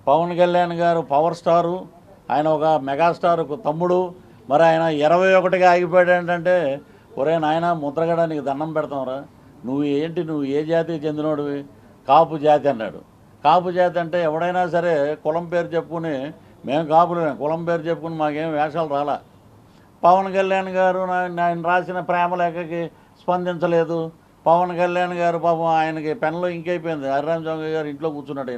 పవన్ కళ్యాణ్ గారు power star, ఆయన ఒక మెగాస్టార్ తమ్ముడు. మరి ఆయన 21గా ఆగిపోయాడు ఏంటంటే, ఒరే నాయన ముద్రగడ నీకు దండం పెడతాంరా, నువ్వు ఏంటి, నువ్వు ఏ జాతికి చెందినోడివి? కాపు జాతి అన్నాడు. కాపు జాతి అంటే ఎవడైనా సరే కులం పేరు చెప్పుకుని, మేము కాపులమే, కులం పేరు చెప్పుకుని మాకేం వేషాలు రాలా. పవన్ కళ్యాణ్ గారు ఆయన రాసిన ప్రేమలేఖకి స్పందించలేదు. పవన్ కళ్యాణ్ గారు పాపం ఆయనకి పెన్లో ఇంకైపోయింది. హరిరామ్ చౌంగ గారు ఇంట్లో కూర్చున్నాడు.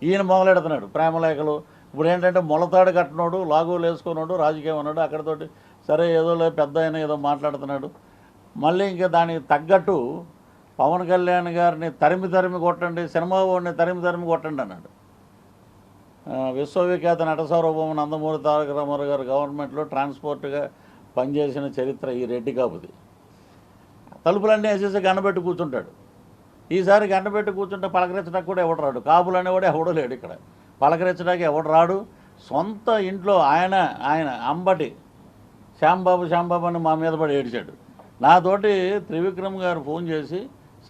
ఈయన మొదలెడుతున్నాడు ప్రేమలేఖలు. ఇప్పుడు ఏంటంటే మొలతాడు కట్టినోడు, లాగోలు వేసుకున్నాడు, రాజకీయం అన్నాడు, అక్కడతోటి సరే ఏదో పెద్ద ఆయన ఏదో మాట్లాడుతున్నాడు. మళ్ళీ ఇంకా దానికి తగ్గట్టు పవన్ కళ్యాణ్ గారిని తరిమి కొట్టండి, సినిమా వాడిని తరిమి కొట్టండి అన్నాడు. విశ్వవిఖ్యాత నట సార్వభౌమ నందమూరి తారక రామారావు గారు గవర్నమెంట్లో ట్రాన్స్పోర్ట్గా పనిచేసిన చరిత్ర ఈ రెడ్డి కాపుది. తలుపులన్నీ వేసేసి గండబెట్టి కూర్చుంటాడు. ఈసారి గండబెట్టి కూర్చుంటే పలకరించడానికి కూడా ఎవడు రాడు. కాపులు అనేవాడు ఎవడో లేడు ఇక్కడ, పలకరించడానికి ఎవడు రాడు. సొంత ఇంట్లో ఆయన అంబటి శ్యాంబాబు అని మా మీద పడి ఏడిచాడు. నాతోటి త్రివిక్రమ్ గారు ఫోన్ చేసి,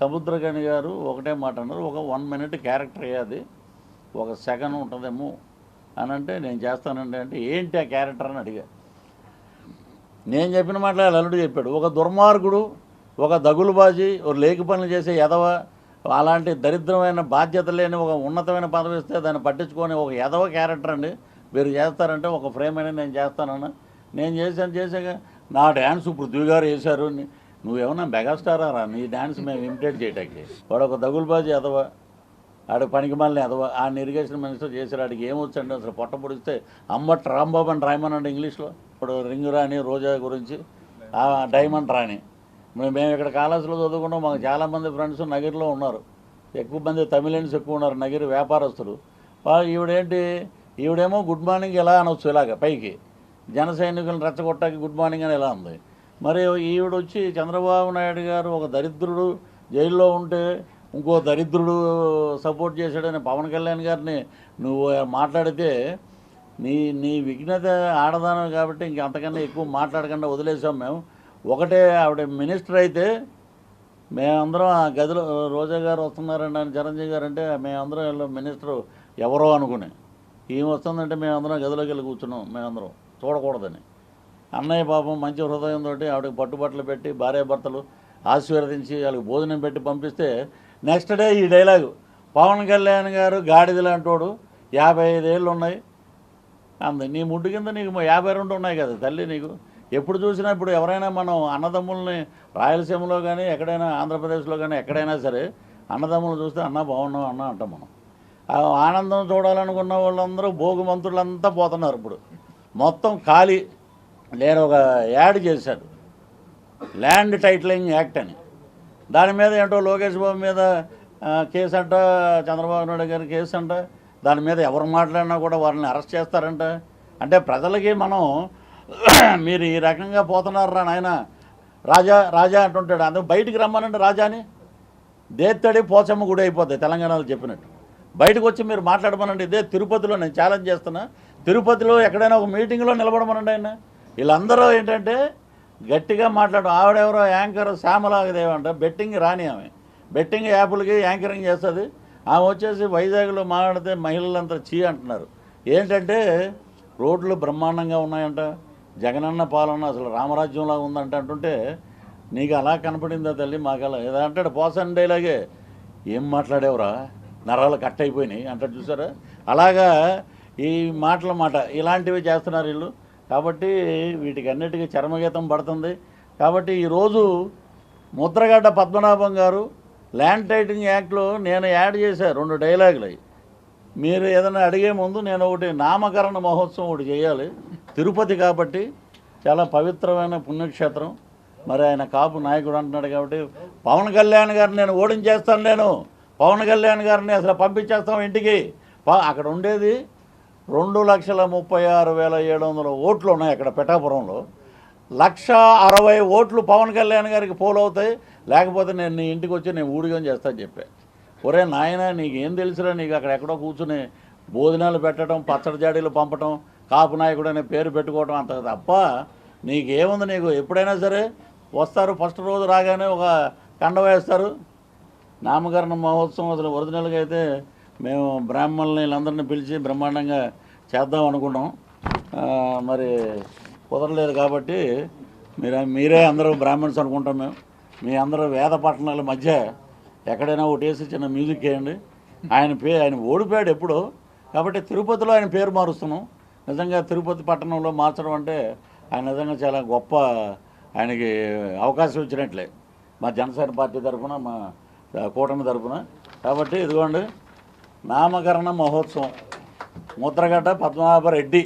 సముద్రగని గారు ఒకటే మాట అన్నారు, ఒక 1 minute క్యారెక్టర్ అయ్యేది, 1 second ఉంటుందేమో అని అంటే, నేను చేస్తానండి అంటే, ఏంటి ఆ క్యారెక్టర్ అని అడిగా. నేను చెప్పిన మాటలు అల్లుడు చెప్పాడు. ఒక దుర్మార్గుడు, ఒక దగులుబాజీ, ఒక లేకి పనులు చేసే ఎదవ, అలాంటి దరిద్రమైన బాధ్యత లేని ఒక ఉన్నతమైన పదవి ఇస్తే దాన్ని పట్టించుకొని ఒక ఎదవ క్యారెక్టర్ అండి మీరు చేస్తారంటే, ఒక ఫ్రేమ్ అయినా నేను చేస్తానన్నా. నేను చేశాక నా డ్యాన్స్ పృథ్వీ గారు వేశారు, నువ్వేమన్నా మెగాస్టారా రా, నీ డ్యాన్స్ మేము ఇమిటేట్ చేయటానికి? వాడు ఒక దగులుబాజీ ఎదవ, ఆడ పనికి మళ్ళీ ఎదవ. ఆ ఇరిగేషన్ మినిస్టర్ చేశారు. ఆడికి ఏమొచ్చండి అసలు? పొట్ట పొడిస్తే అమ్మట్ రాంబాబు అని రాయమనండి ఇంగ్లీష్లో. ఇప్పుడు రింగ్ రాణి రోజా గురించి, డైమండ్ రాణి. మేము ఇక్కడ కాలేజీలో చదువుకున్నాం, మాకు చాలామంది ఫ్రెండ్స్ నగిరిలో ఉన్నారు, ఎక్కువ మంది తమిళన్స్ ఎక్కువ ఉన్నారు, నగిరి వ్యాపారస్తులు. ఈవిడేమో గుడ్ మార్నింగ్ ఎలా అనొచ్చు, ఇలాగ పైకి జన సైనికులను రెచ్చగొట్టాకి గుడ్ మార్నింగ్ అని ఎలా ఉంది. మరి ఈవిడొచ్చి చంద్రబాబు నాయుడు గారు ఒక దరిద్రుడు జైల్లో ఉంటే ఇంకో దరిద్రుడు సపోర్ట్ చేశాడని పవన్ కళ్యాణ్ గారిని నువ్వు మాట్లాడితే, నీ విఘ్నత ఆడదానం కాబట్టి ఇంకంతకన్నా ఎక్కువ మాట్లాడకుండా వదిలేసాం మేము. ఒకటే ఆవిడ మినిస్టర్ అయితే మేమందరం ఆ గదిలో, రోజా గారు వస్తున్నారండి అని చిరంజీవి గారు అంటే, మేమందరం వెళ్ళి మినిస్టర్ ఎవరో అనుకుని, ఈమె వస్తుందంటే మేమందరం గదిలోకి వెళ్ళి కూర్చున్నాం, మేమందరం చూడకూడదని. అన్నయ్య పాపం మంచి హృదయంతో ఆవిడకి పట్టుబట్టలు పెట్టి భార్యాభర్తలు ఆశీర్వదించి వాళ్ళకి భోజనం పెట్టి పంపిస్తే, నెక్స్ట్ డే ఈ డైలాగు, పవన్ కళ్యాణ్ గారు గాడిదలాంటోడు, 55 ఏళ్ళు ఉన్నాయి అంది. నీ ముడ్డు కింద నీకు 52 ఉన్నాయి కదా తల్లి. నీకు ఎప్పుడు చూసినా, ఇప్పుడు ఎవరైనా మనం అన్నదమ్ముల్ని రాయలసీమలో కానీ ఎక్కడైనా ఆంధ్రప్రదేశ్లో కానీ ఎక్కడైనా సరే అన్నదమ్ములు చూస్తే అన్న బాగున్నాం అన్న అంటాం మనం. ఆనందం చూడాలనుకున్న వాళ్ళందరూ భోగుమంతులంతా పోతున్నారు. ఇప్పుడు మొత్తం ఖాళీ. నేను ఒక యాడ్ చేశాను, ల్యాండ్ టైటిలింగ్ యాక్ట్ అని. దాని మీద ఏంటో లోకేష్ బాబు మీద కేసు అంట, చంద్రబాబు నాయుడు గారి కేసు అంట. దాని మీద ఎవరు మాట్లాడినా కూడా వారిని అరెస్ట్ చేస్తారంట. అంటే ప్రజలకి మనం మీరు ఈ రకంగా పోతున్నారా నాయన, రాజా అంటుంటాడు, అందుకు బయటికి రమ్మనండి రాజాని. దేత్తడి పోచమ్మ గుడి అయిపోద్ది తెలంగాణలో చెప్పినట్టు. బయటకు వచ్చి మీరు మాట్లాడమనండి. ఇదే తిరుపతిలో నేను ఛాలెంజ్ చేస్తున్నా, తిరుపతిలో ఎక్కడైనా ఒక మీటింగ్లో నిలబడమనండి. ఆయన వీళ్ళందరూ ఏంటంటే గట్టిగా మాట్లాడడం. ఆవిడెవరో యాంకర్ శ్యామలాగదేవి అంట, బెట్టింగ్ రాని ఆమె, బెట్టింగ్ యాప్లకి యాంకరింగ్ చేస్తుంది. ఆమె వచ్చేసి వైజాగ్లో మాట్లాడితే మహిళలంతా చీ అంటున్నారు. ఏంటంటే రోడ్లు బ్రహ్మాండంగా ఉన్నాయంట, జగనన్న పాలన అసలు రామరాజ్యంలా ఉందంట అంటుంటే, నీకు అలా కనపడిందా తల్లి? మాకు అలా ఏదో అంటాడు పోసన్ డైలాగే, ఏం మాట్లాడేవరా, నరాలు కట్ అయిపోయినాయి అంటాడు చూసారా. అలాగా ఈ మాట ఇలాంటివి చేస్తున్నారు వీళ్ళు. కాబట్టి వీటికి అన్నిటికీ చర్మగీతం పడుతుంది. కాబట్టి ఈరోజు ముద్రగడ్డ పద్మనాభం గారు ల్యాండ్ టైటిలింగ్ యాక్ట్లో నేను యాడ్ చేశాను 2 డైలాగులు. మీరు ఏదైనా అడిగే ముందు నేను ఒకటి నామకరణ మహోత్సవం ఒకటి చేయాలి. తిరుపతి కాబట్టి చాలా పవిత్రమైన పుణ్యక్షేత్రం. మరి ఆయన కాపు నాయకుడు అంటున్నాడు కాబట్టి పవన్ కళ్యాణ్ గారిని నేను ఓడించేస్తాను. నేను పవన్ కళ్యాణ్ గారిని అసలు పంపించేస్తాం ఇంటికి. అక్కడ ఉండేది 2,36,700 ఓట్లు ఉన్నాయి అక్కడ పిఠాపురంలో. 1,60,000 ఓట్లు పవన్ కళ్యాణ్ గారికి పోలవుతాయి. లేకపోతే నేను నీ ఇంటికి వచ్చి నేను ఊడిగం చేస్తాను చెప్పా. ఒరే నాయన, నీకేం తెలుసురా, నీకు అక్కడ ఎక్కడో కూర్చుని భోజనాలు పెట్టడం, పచ్చడి జాడీలు పంపటం, కాపు నాయకుడు అనే పేరు పెట్టుకోవడం అంత తప్ప నీకేముంది? నీకు ఎప్పుడైనా సరే వస్తారు, ఫస్ట్ రోజు రాగానే ఒక కండ వేస్తారు. నామకరణ మహోత్సవం అసలు ఒరిజినల్గా అయితే మేము బ్రాహ్మణుల్ని వీళ్ళందరినీ పిలిచి బ్రహ్మాండంగా చేద్దాం అనుకున్నాం. మరి కుదరలేదు కాబట్టి మీరే అందరూ బ్రాహ్మణ్స్ అనుకుంటాం మేము. మీ అందరూ వేద పట్టణాల మధ్య ఎక్కడైనా ఒకటేసి చిన్న మ్యూజిక్ వేయండి. ఆయన ఓడిపోయాడు ఎప్పుడో, కాబట్టి తిరుపతిలో ఆయన పేరు మారుస్తున్నాం. నిజంగా తిరుపతి పట్టణంలో మార్చడం అంటే ఆయన నిజంగా చాలా గొప్ప, ఆయనకి అవకాశం వచ్చినట్లే మా జనసేన పార్టీ తరఫున, మా కూటమి తరఫున. కాబట్టి ఇదిగోండి నామకరణ మహోత్సవం ముద్రగడ్డ పద్మనాభరెడ్డి.